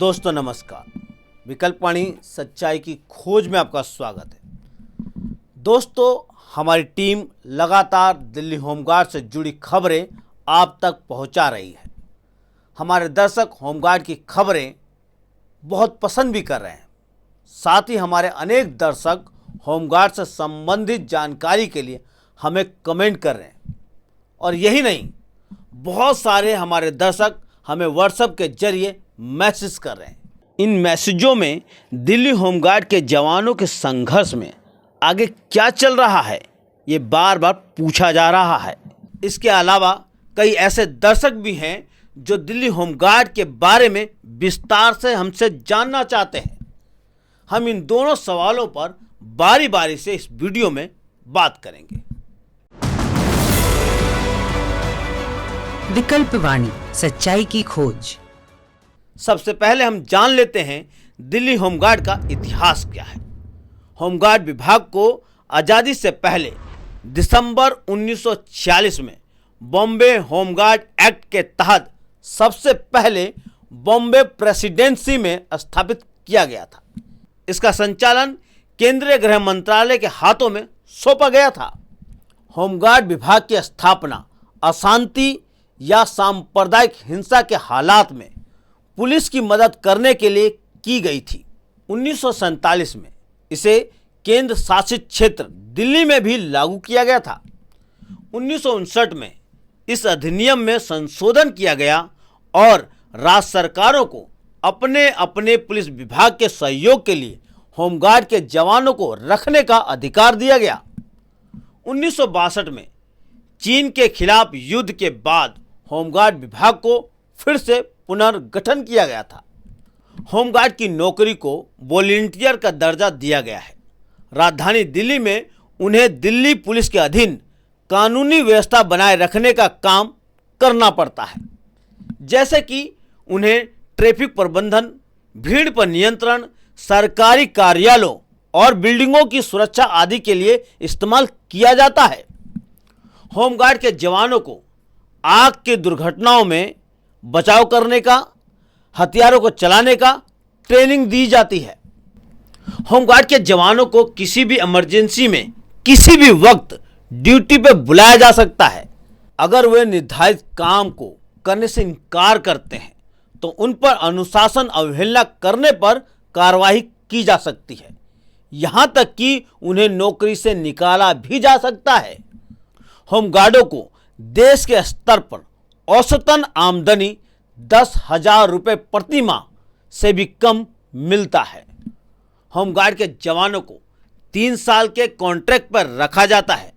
दोस्तों नमस्कार। विकल्पवाणी सच्चाई की खोज में आपका स्वागत है। दोस्तों, हमारी टीम लगातार दिल्ली होमगार्ड से जुड़ी खबरें आप तक पहुंचा रही है। हमारे दर्शक होमगार्ड की खबरें बहुत पसंद भी कर रहे हैं। साथ ही हमारे अनेक दर्शक होमगार्ड से संबंधित जानकारी के लिए हमें कमेंट कर रहे हैं। और यही नहीं, बहुत सारे हमारे दर्शक हमें व्हाट्सएप के जरिए मैसेज कर रहे हैं। इन मैसेजों में दिल्ली होमगार्ड के जवानों के संघर्ष में आगे क्या चल रहा है, ये बार बार पूछा जा रहा है। इसके अलावा कई ऐसे दर्शक भी हैं जो दिल्ली होमगार्ड के बारे में विस्तार से हमसे जानना चाहते हैं। हम इन दोनों सवालों पर बारी बारी से इस वीडियो में बात करेंगे। विकल्पवाणी सच्चाई की खोज। सबसे पहले हम जान लेते हैं दिल्ली होमगार्ड का इतिहास क्या है। होमगार्ड विभाग को आज़ादी से पहले दिसंबर 1946 में बॉम्बे होमगार्ड एक्ट के तहत सबसे पहले बॉम्बे प्रेसिडेंसी में स्थापित किया गया था। इसका संचालन केंद्रीय गृह मंत्रालय के हाथों में सौंपा गया था। होमगार्ड विभाग की स्थापना अशांति या सांप्रदायिक हिंसा के हालात में पुलिस की मदद करने के लिए की गई थी। 1947 में इसे केंद्र शासित क्षेत्र दिल्ली में भी लागू किया गया था। 1959 में इस अधिनियम में संशोधन किया गया और राज्य सरकारों को अपने अपने पुलिस विभाग के सहयोग के लिए होमगार्ड के जवानों को रखने का अधिकार दिया गया। 1962 में चीन के खिलाफ युद्ध के बाद होमगार्ड विभाग को फिर से पुनर्गठन किया गया था। होमगार्ड की नौकरी को वॉलंटियर का दर्जा दिया गया है। राजधानी दिल्ली में उन्हें दिल्ली पुलिस के अधीन कानूनी व्यवस्था बनाए रखने का काम करना पड़ता है, जैसे कि उन्हें ट्रैफिक प्रबंधन, भीड़ पर नियंत्रण, सरकारी कार्यालयों और बिल्डिंगों की सुरक्षा आदि के लिए इस्तेमाल किया जाता है। होमगार्ड के जवानों को आग की दुर्घटनाओं में बचाव करने का, हथियारों को चलाने का ट्रेनिंग दी जाती है। होमगार्ड के जवानों को किसी भी इमरजेंसी में किसी भी वक्त ड्यूटी पर बुलाया जा सकता है। अगर वे निर्धारित काम को करने से इनकार करते हैं तो उन पर अनुशासन अवहेलना करने पर कार्रवाई की जा सकती है। यहाँ तक कि उन्हें नौकरी से निकाला भी जा सकता है। होमगार्डों को देश के स्तर पर औसतन आमदनी 10,000 रुपये प्रति माह से भी कम मिलता है। होमगार्ड के जवानों को 3 साल के कॉन्ट्रैक्ट पर रखा जाता है।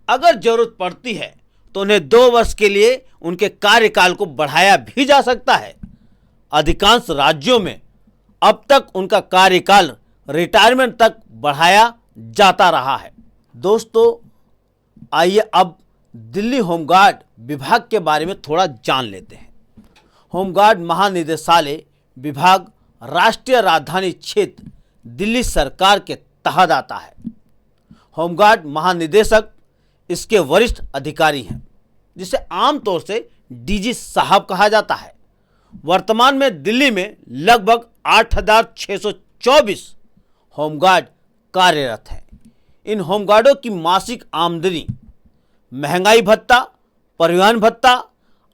अगर जरूरत पड़ती है तो उन्हें 2 वर्ष के लिए उनके कार्यकाल को बढ़ाया भी जा सकता है। अधिकांश राज्यों में अब तक उनका कार्यकाल रिटायरमेंट तक बढ़ाया जाता रहा है। दोस्तों, आइए अब दिल्ली होमगार्ड विभाग के बारे में थोड़ा जान लेते हैं। होमगार्ड महानिदेशालय विभाग राष्ट्रीय राजधानी क्षेत्र दिल्ली सरकार के तहत आता है। होमगार्ड महानिदेशक इसके वरिष्ठ अधिकारी हैं, जिसे आमतौर से डीजी साहब कहा जाता है। वर्तमान में दिल्ली में लगभग 8,624 होमगार्ड कार्यरत हैं। इन होमगार्डों की मासिक आमदनी महंगाई भत्ता, परिवहन भत्ता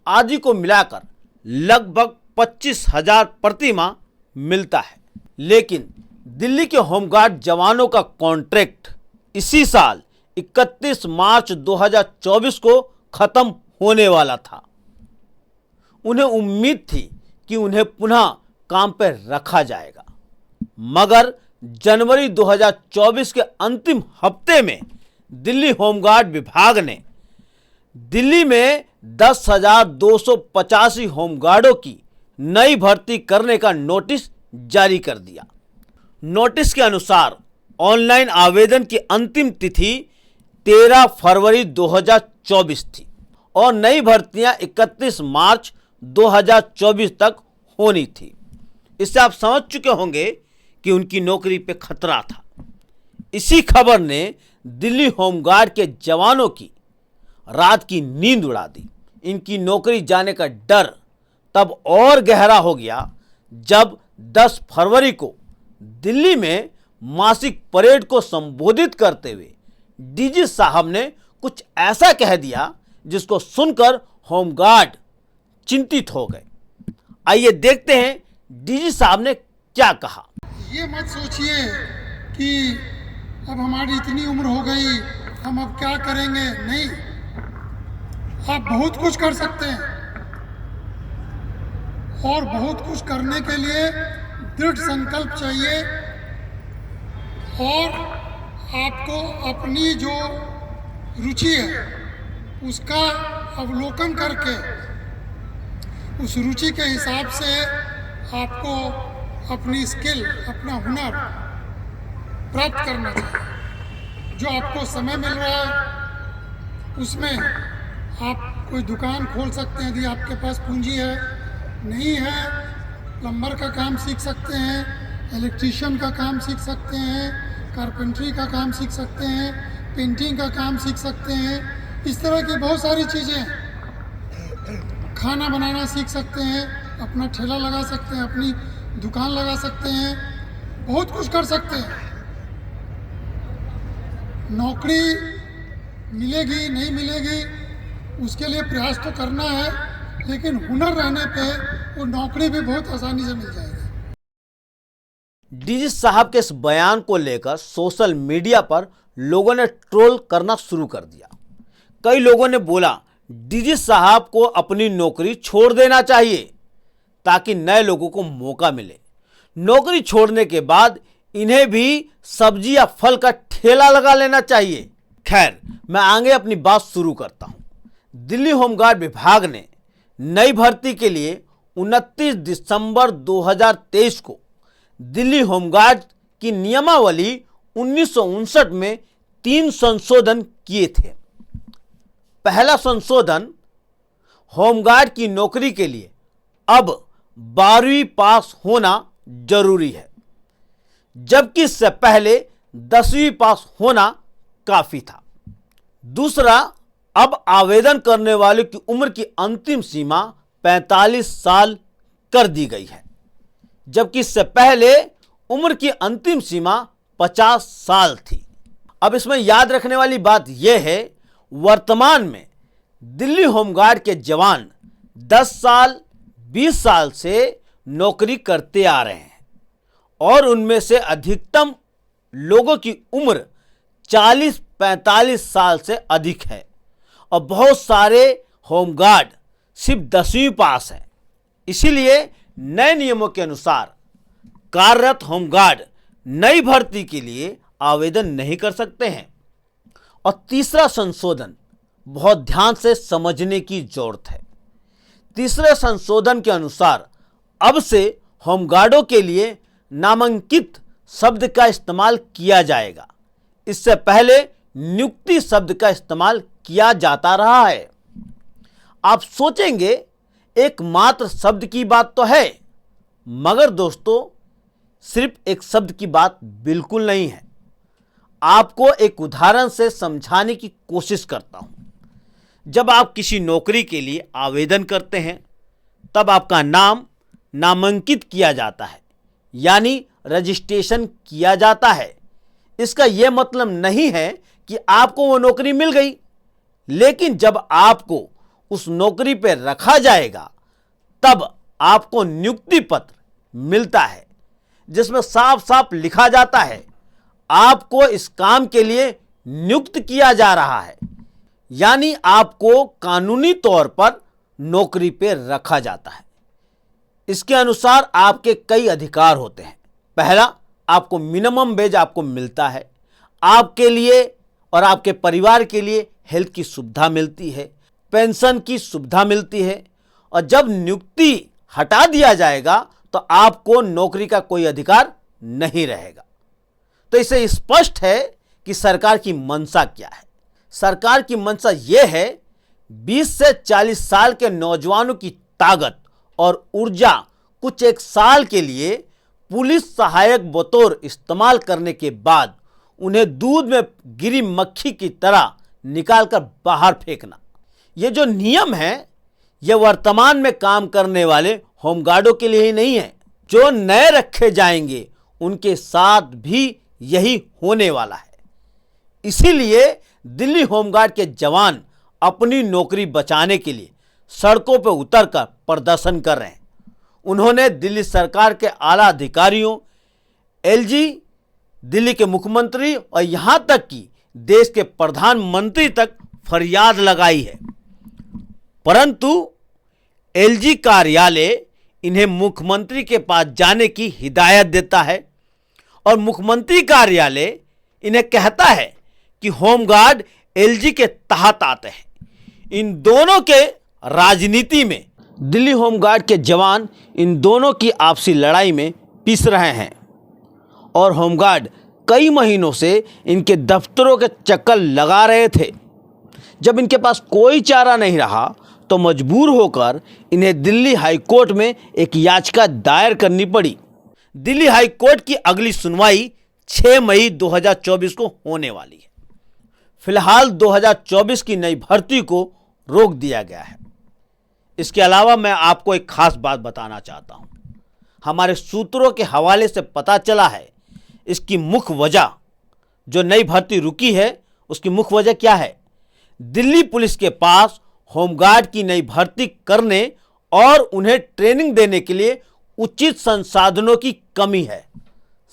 आदि को मिलाकर लगभग 25,000 प्रति माह मिलता है। लेकिन दिल्ली के होमगार्ड जवानों का कॉन्ट्रैक्ट इसी साल 31 मार्च 2024 को खत्म होने वाला था। उन्हें उम्मीद थी कि उन्हें पुनः काम पर रखा जाएगा, मगर जनवरी 2024 के अंतिम हफ्ते में दिल्ली होमगार्ड विभाग ने दिल्ली में 10,285 होमगार्डों की नई भर्ती करने का नोटिस जारी कर दिया। नोटिस के अनुसार ऑनलाइन आवेदन की अंतिम तिथि 13 फरवरी 2024 थी और नई भर्तियां 31 मार्च 2024 तक होनी थी। इससे आप समझ चुके होंगे कि उनकी नौकरी पे खतरा था। इसी खबर ने दिल्ली होमगार्ड के जवानों की रात की नींद उड़ा दी। इनकी नौकरी जाने का डर तब और गहरा हो गया जब 10 फरवरी को दिल्ली में मासिक परेड को संबोधित करते हुए डीजी साहब ने कुछ ऐसा कह दिया जिसको सुनकर होमगार्ड चिंतित हो गए। आइए देखते हैं डीजी साहब ने क्या कहा। ये मत सोचिए कि अब हमारी इतनी उम्र हो गई, हम अब क्या करेंगे। नहीं, आप बहुत कुछ कर सकते हैं और बहुत कुछ करने के लिए दृढ़ संकल्प चाहिए और आपको अपनी जो रुचि है उसका अवलोकन करके उस रुचि के हिसाब से आपको अपनी स्किल, अपना हुनर प्राप्त करना चाहिए। जो आपको समय मिल रहा है उसमें आप कोई दुकान खोल सकते हैं यदि आपके पास पूंजी है। नहीं है, प्लम्बर का काम सीख सकते हैं, इलेक्ट्रीशियन का काम सीख सकते हैं, कारपेंटरी का काम सीख सकते हैं, पेंटिंग का काम सीख सकते हैं। इस तरह की बहुत सारी चीज़ें, खाना बनाना सीख सकते हैं, अपना ठेला लगा सकते हैं, अपनी दुकान लगा सकते हैं, बहुत कुछ कर सकते हैं। नौकरी मिलेगी नहीं मिलेगी उसके लिए प्रयास तो करना है, लेकिन हुनर रहने पे वो नौकरी भी बहुत आसानी से मिल जाएगी। डीजी साहब के इस बयान को लेकर सोशल मीडिया पर लोगों ने ट्रोल करना शुरू कर दिया। कई लोगों ने बोला डीजी साहब को अपनी नौकरी छोड़ देना चाहिए ताकि नए लोगों को मौका मिले। नौकरी छोड़ने के बाद इन्हें भी सब्जी या फल का ठेला लगा लेना चाहिए। खैर, मैं आगे अपनी बात शुरू करता हूं। दिल्ली होमगार्ड विभाग ने नई भर्ती के लिए 29 दिसंबर 2023 को दिल्ली होमगार्ड की नियमावली 1959 में 3 संशोधन किए थे। पहला संशोधन, होमगार्ड की नौकरी के लिए अब 12वीं पास होना जरूरी है, जबकि इससे पहले 10वीं पास होना काफी था। दूसरा, अब आवेदन करने वालों की उम्र की अंतिम सीमा 45 साल कर दी गई है, जबकि इससे पहले उम्र की अंतिम सीमा 50 साल थी। अब इसमें याद रखने वाली बात यह है, वर्तमान में दिल्ली होमगार्ड के जवान 10 साल 20 साल से नौकरी करते आ रहे हैं और उनमें से अधिकतम लोगों की उम्र 40-45 साल से अधिक है और बहुत सारे होमगार्ड सिर्फ 10वीं पास हैं। इसीलिए नए नियमों के अनुसार कार्यरत होमगार्ड नई भर्ती के लिए आवेदन नहीं कर सकते हैं। और तीसरा संशोधन बहुत ध्यान से समझने की जरूरत है। तीसरे संशोधन के अनुसार अब से होमगार्डों के लिए नामांकित शब्द का इस्तेमाल किया जाएगा। इससे पहले नियुक्ति शब्द का इस्तेमाल किया जाता रहा है। आप सोचेंगे एकमात्र शब्द की बात तो है, मगर दोस्तों सिर्फ एक शब्द की बात बिल्कुल नहीं है। आपको एक उदाहरण से समझाने की कोशिश करता हूं। जब आप किसी नौकरी के लिए आवेदन करते हैं तब आपका नाम नामांकित किया जाता है, यानी रजिस्ट्रेशन किया जाता है। इसका यह मतलब नहीं है कि आपको वो नौकरी मिल गई, लेकिन जब आपको उस नौकरी पर रखा जाएगा तब आपको नियुक्ति पत्र मिलता है, जिसमें साफ साफ लिखा जाता है आपको इस काम के लिए नियुक्त किया जा रहा है, यानी आपको कानूनी तौर पर नौकरी पर रखा जाता है। इसके अनुसार आपके कई अधिकार होते हैं। पहला, आपको मिनिमम वेज आपको मिलता है, आपके लिए और आपके परिवार के लिए हेल्थ की सुविधा मिलती है, पेंशन की सुविधा मिलती है, और जब नियुक्ति हटा दिया जाएगा तो आपको नौकरी का कोई अधिकार नहीं रहेगा। तो इससे स्पष्ट है कि सरकार की मंशा क्या है। सरकार की मंशा यह है 20 से 40 साल के नौजवानों की ताकत और ऊर्जा कुछ एक साल के लिए पुलिस सहायक बतौर इस्तेमाल करने के बाद उन्हें दूध में गिरी मक्खी की तरह निकालकर बाहर फेंकना। यह जो नियम है यह वर्तमान में काम करने वाले होमगार्डों के लिए ही नहीं है, जो नए रखे जाएंगे उनके साथ भी यही होने वाला है। इसीलिए दिल्ली होमगार्ड के जवान अपनी नौकरी बचाने के लिए सड़कों पर उतरकर प्रदर्शन कर रहे हैं। उन्होंने दिल्ली सरकार के आला अधिकारियों, एलजी, दिल्ली के मुख्यमंत्री और यहां तक कि देश के प्रधानमंत्री तक फरियाद लगाई है, परंतु एलजी कार्यालय इन्हें मुख्यमंत्री के पास जाने की हिदायत देता है और मुख्यमंत्री कार्यालय इन्हें कहता है कि होमगार्ड एलजी के तहत आते हैं। इन दोनों के राजनीति में दिल्ली होमगार्ड के जवान इन दोनों की आपसी लड़ाई में पिस रहे हैं और होमगार्ड कई महीनों से इनके दफ्तरों के चक्कर लगा रहे थे। जब इनके पास कोई चारा नहीं रहा तो मजबूर होकर इन्हें दिल्ली हाई कोर्ट में एक याचिका दायर करनी पड़ी। दिल्ली हाई कोर्ट की अगली सुनवाई 6 मई 2024 को होने वाली है। फिलहाल 2024 की नई भर्ती को रोक दिया गया है। इसके अलावा मैं आपको एक खास बात बताना चाहता हूं। हमारे सूत्रों के हवाले से पता चला है इसकी मुख्य वजह, जो नई भर्ती रुकी है उसकी मुख्य वजह क्या है? दिल्ली पुलिस के पास होमगार्ड की नई भर्ती करने और उन्हें ट्रेनिंग देने के लिए उचित संसाधनों की कमी है।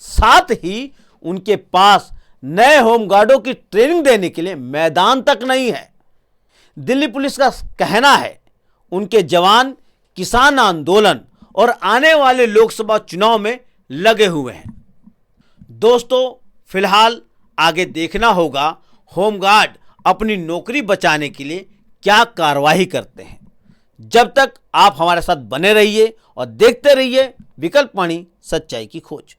साथ ही उनके पास नए होमगार्डों की ट्रेनिंग देने के लिए मैदान तक नहीं है। दिल्ली पुलिस का कहना है उनके जवान किसान आंदोलन और आने वाले लोकसभा चुनाव में लगे हुए हैं। दोस्तों, फिलहाल आगे देखना होगा होमगार्ड अपनी नौकरी बचाने के लिए क्या कार्रवाई करते हैं। जब तक आप हमारे साथ बने रहिए और देखते रहिए विकल्प वाणी, सच्चाई की खोज।